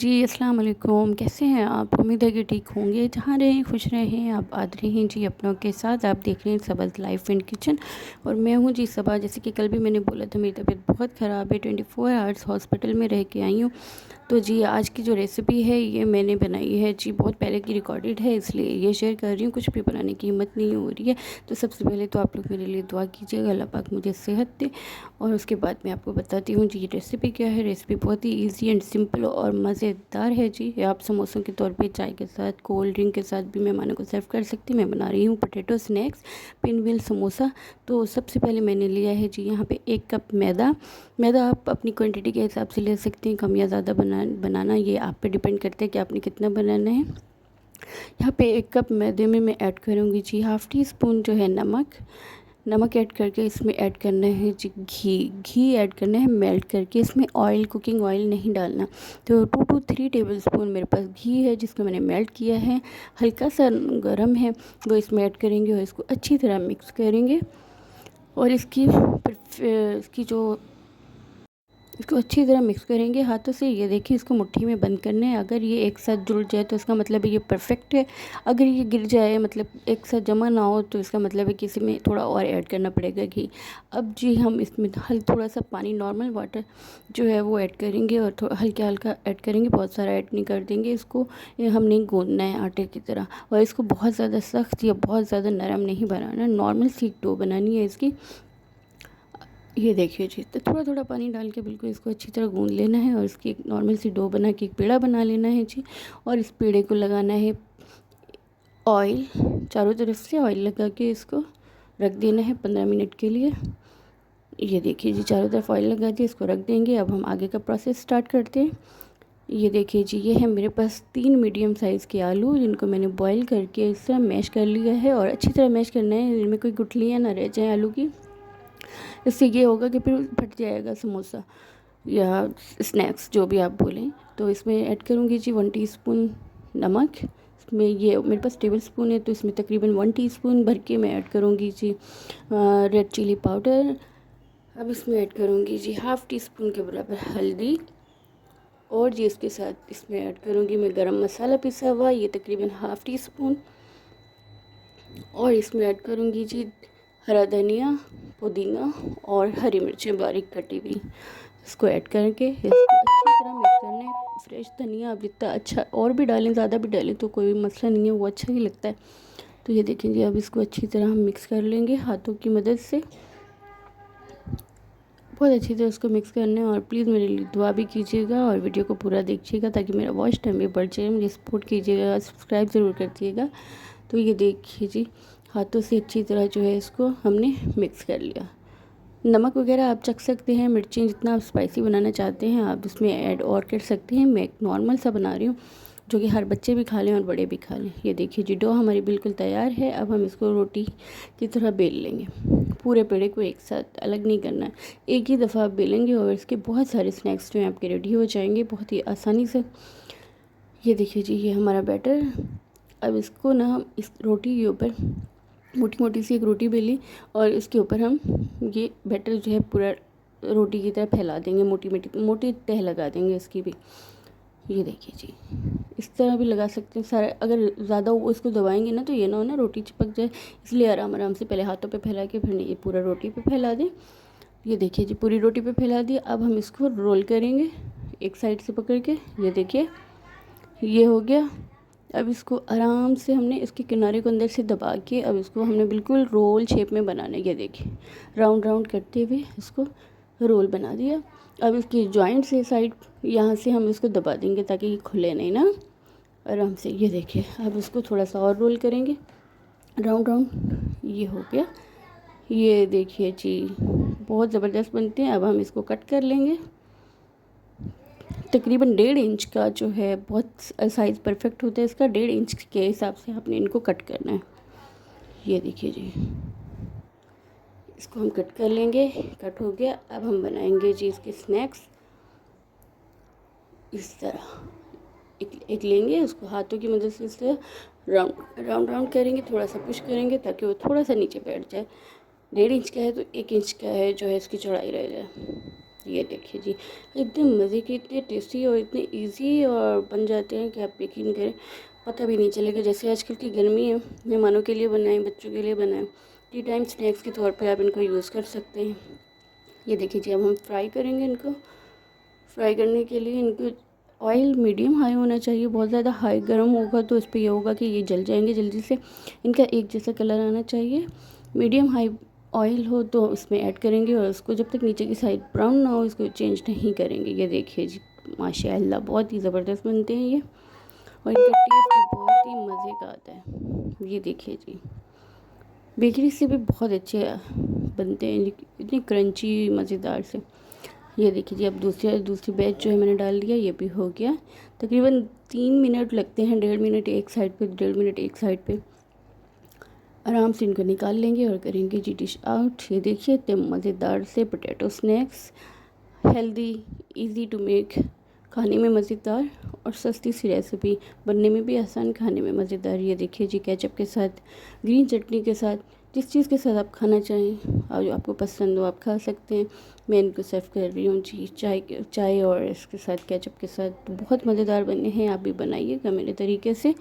जी, अस्सलाम वालेकुम। कैसे हैं आप? उम्मीद है कि ठीक होंगे। जहाँ रहें खुश रहें। आप आते रहें जी अपनों के साथ। आप देख रहे हैं सबज़ लाइफ एंड किचन और मैं हूँ जी सबा। जैसे कि कल भी मैंने बोला था मेरी तबीयत बहुत ख़राब है, 24 आवर्स हॉस्पिटल में रह के आई हूँ। तो जी आज की जो रेसिपी है ये मैंने बनाई है जी, बहुत पहले की रिकॉर्डेड है इसलिए ये शेयर कर रही हूँ। कुछ भी बनाने की हिम्मत नहीं हो रही है। तो सबसे पहले तो आप लोग मेरे लिए दुआ कीजिएगा, अल्लाह पाक मुझे सेहत दे। और उसके बाद मैं आपको बताती हूँ जी ये रेसिपी क्या है। रेसिपी बहुत ही ईजी एंड सिंपल और मज़ेदार है जी। आप समोसों के तौर पे, चाय के साथ, कोल्ड ड्रिंक के साथ भी मेहमानों को सर्व कर सकती। मैं बना रही हूँ potato snacks pin wheel samosa. तो सबसे पहले मैंने लिया है जी यहाँ पे 1 कप मैदा। मैदा आप अपनी क्वांटिटी के हिसाब से ले सकते हैं, कम या ज़्यादा बनाना ये आप पे डिपेंड करता है कि आपने कितना बनाना है। यहाँ पे 1 कप मैदे में मैं ऐड करूँगी जी ½ टी स्पून जो है नमक ऐड करके इसमें ऐड करना है जी घी ऐड करना है मेल्ट करके। इसमें ऑयल, कुकिंग ऑयल नहीं डालना। तो 2 to 3 टेबलस्पून मेरे पास घी है जिसको मैंने मेल्ट किया है, हल्का सा गर्म है, वो इसमें ऐड करेंगे और इसको अच्छी तरह मिक्स करेंगे। और इसको अच्छी तरह मिक्स करेंगे हाथों से। ये देखिए इसको मुट्ठी में बंद करना है। अगर ये एक साथ जुड़ जाए तो इसका मतलब है ये परफेक्ट है। अगर ये गिर जाए, मतलब एक साथ जमा ना हो, तो इसका मतलब है कि इसमें थोड़ा और ऐड करना पड़ेगा घी। अब जी हम इसमें थोड़ा सा पानी, नॉर्मल वाटर जो है वो ऐड करेंगे और थोड़ा हल्का हल्का ऐड करेंगे, बहुत सारा ऐड नहीं कर देंगे। इसको हम नहीं गूंदना है आटे की तरह, और इसको बहुत ज़्यादा सख्त या बहुत ज़्यादा नरम नहीं बनाना, नॉर्मल सी डो बनानी है इसकी। ये देखिए जी, तो थोड़ा थोड़ा पानी डाल के बिल्कुल इसको अच्छी तरह गूंद लेना है और इसकी एक नॉर्मल सी डो बना के एक पेड़ा बना लेना है जी। और इस पेड़े को लगाना है ऑयल, चारों तरफ से ऑयल लगा के इसको रख देना है 15 मिनट के लिए। ये देखिए जी, चारों तरफ ऑयल लगा के इसको रख देंगे। अब हम आगे का प्रोसेस स्टार्ट करते हैं। ये देखिए जी, ये है मेरे पास 3 मीडियम साइज़ के आलू, जिनको मैंने बॉईल करके इस तरह मैश कर लिया है। और अच्छी तरह मैश करना है, इनमें कोई गुठलियाँ ना रह जाएँ आलू की। इससे ये होगा कि फिर फट जाएगा समोसा या स्नैक्स जो भी आप बोलें। तो इसमें ऐड करूँगी जी 1 टीस्पून नमक। इसमें ये मेरे पास टेबल स्पून है तो इसमें तकरीबन 1 टीस्पून भर के मैं ऐड करूँगी जी रेड चिली पाउडर। अब इसमें ऐड करूँगी जी ½ टीस्पून के बराबर हल्दी। और जी इसके साथ इसमें ऐड करूँगी मैं गरम मसाला पिसा हुआ, ये तकरीबन ½ टीस्पून। और इसमें ऐड करूँगी जी हरा धनिया, पुदीना और हरी मिर्चें बारीक कटी हुई। इसको ऐड करके इसको अच्छी तरह मिक्स करना है। फ्रेश धनिया आप जितना अच्छा और भी डालें, ज़्यादा भी डालें तो कोई मसला नहीं है, वो अच्छा ही लगता है। तो ये देखेंगे, अब इसको अच्छी तरह हम मिक्स कर लेंगे हाथों की मदद से। बहुत अच्छी तरह इसको मिक्स करना है। और प्लीज़ मेरे लिए दुआ भी कीजिएगा और वीडियो को पूरा देखिएगा ताकि मेरा वॉच टाइम भी बढ़ जाए। मुझे सपोर्ट कीजिएगा, सब्सक्राइब ज़रूर करिएगा। तो ये देखिए जी, हाथों से अच्छी तरह जो है इसको हमने मिक्स कर लिया। नमक वगैरह आप चख सकते हैं, मिर्चें जितना आप स्पाइसी बनाना चाहते हैं आप इसमें ऐड और कर सकते हैं। मैं एक नॉर्मल सा बना रही हूँ जो कि हर बच्चे भी खा लें और बड़े भी खा लें। ये देखिए जी, डो हमारी बिल्कुल तैयार है। अब हम इसको रोटी की तरह बेल लेंगे। पूरे पेड़े को एक साथ अलग नहीं करना है, एक ही दफ़ा आप बेलेंगे और इसके बहुत सारे स्नैक्स जो हैं आपके रेडी हो जाएंगे बहुत ही आसानी से। ये देखिए जी, ये हमारा बैटर। अब इसको ना हम इस रोटी के ऊपर मोटी मोटी सी एक रोटी बेली और इसके ऊपर हम ये बैटर जो है पूरा रोटी की तरह फैला देंगे, मोटी तह लगा देंगे इसकी भी। ये देखिए जी, इस तरह भी लगा सकते हैं सारा। अगर ज़्यादा वो इसको दबाएंगे ना तो ये ना हो ना रोटी चिपक जाए, इसलिए आराम आराम से पहले हाथों पे फैला के फिर ये पूरा रोटी पे फैला दें। ये देखिए जी, पूरी रोटी पे फैला दिया। अब हम इसको रोल करेंगे एक साइड से पकड़ के। ये देखिए, ये हो गया। अब इसको आराम से हमने इसके किनारे को अंदर से दबा के अब इसको हमने बिल्कुल रोल शेप में बनाना है। ये देखिए, राउंड राउंड करते हुए इसको रोल बना दिया। अब इसकी जॉइंट से साइड यहाँ से हम इसको दबा देंगे ताकि ये खुले नहीं ना, आराम से। ये देखिए, अब इसको थोड़ा सा और रोल करेंगे राउंड राउंड। ये हो गया। ये देखिए जी, बहुत ज़बरदस्त बनते हैं। अब हम इसको कट कर लेंगे। तकरीबन 1.5 इंच का जो है, बहुत साइज़ परफेक्ट होता है इसका, 1.5 इंच के हिसाब से आपने इनको कट करना है। ये देखिए जी, इसको हम कट कर लेंगे। कट हो गया। अब हम बनाएंगे जी इसके स्नैक्स। इस तरह एक लेंगे, उसको हाथों की मदद से इस तरह राउंड राउंड करेंगे, थोड़ा सा पुश करेंगे ताकि वो थोड़ा सा नीचे बैठ जाए। 1.5 इंच का है तो 1 इंच का है जो है इसकी चौड़ाई रह जाए। ये देखिए जी, एकदम मज़े के, इतने टेस्टी और इतने इजी और बन जाते हैं कि आप यकीन करें पता भी नहीं चलेगा। जैसे आजकल की गर्मी है, मेहमानों के लिए बनाएं, बच्चों के लिए बनाएं, टी टाइम स्नैक्स के तौर पे आप इनको यूज़ कर सकते हैं। ये देखिए जी, अब हम फ्राई करेंगे इनको। फ्राई करने के लिए इनको ऑयल मीडियम हाई होना चाहिए। बहुत ज़्यादा हाई गर्म होगा तो इस पर ये होगा कि ये जल जाएंगे जल्दी से। इनका एक जैसा कलर आना चाहिए। मीडियम हाई ऑयल हो तो उसमें ऐड करेंगे और उसको जब तक नीचे की साइड ब्राउन ना हो इसको चेंज नहीं करेंगे। ये देखिए जी, माशाल्लाह बहुत ही ज़बरदस्त बनते हैं ये, और इनका टेस्ट भी बहुत ही मज़े का आता है। ये देखिए जी, बेकरी से भी बहुत अच्छे बनते हैं, इतनी क्रंची मज़ेदार से। ये देखिए जी, अब दूसरी बैच जो है मैंने डाल दिया, ये भी हो गया। तकरीबन 3 मिनट लगते हैं, 1.5 मिनट एक साइड पे, 1.5 मिनट एक साइड पे। आराम से इनको निकाल लेंगे और करेंगे जी डिश आउट। ये देखिए इतने मज़ेदार से potato snacks, healthy, easy to make, खाने में मज़ेदार और सस्ती सी रेसिपी, बनने में भी आसान, खाने में मज़ेदार। ये देखिए जी, केचप के साथ, ग्रीन चटनी के साथ, जिस चीज़ के साथ आप खाना चाहें और जो आपको पसंद हो आप खा सकते हैं। मैं इनको सर्व कर रही हूँ जी चाय और इसके साथ, केचप के साथ। तो बहुत मज़ेदार बने हैं, आप भी बनाइएगा मेरे तरीके से।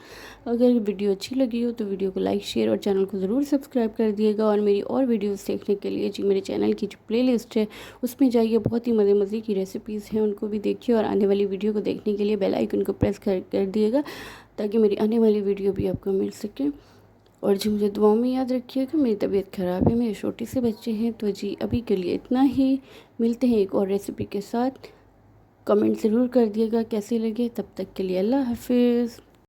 अगर वीडियो अच्छी लगी हो तो वीडियो को लाइक, शेयर और चैनल को ज़रूर सब्सक्राइब कर दिएगा। और मेरी और वीडियोस देखने के लिए जी मेरे चैनल की जो प्लेलिस्ट है उसमें जाइए, बहुत ही मज़े की रेसिपीज़ हैं, उनको भी देखिए। और आने वाली वीडियो को देखने के लिए बेल आइकन को प्रेस कर दिएगा ताकि मेरी आने वाली वीडियो भी आपको मिल सके। और जी मुझे दुआओं में याद रखिएगा। मेरी तबीयत ख़राब है, मेरे छोटे से बच्चे हैं, तो जी अभी के लिए इतना ही। मिलते हैं एक और रेसिपी के साथ। कमेंट ज़रूर कर दिएगा कैसे लगे। तब तक के लिए अल्लाह हाफिज़।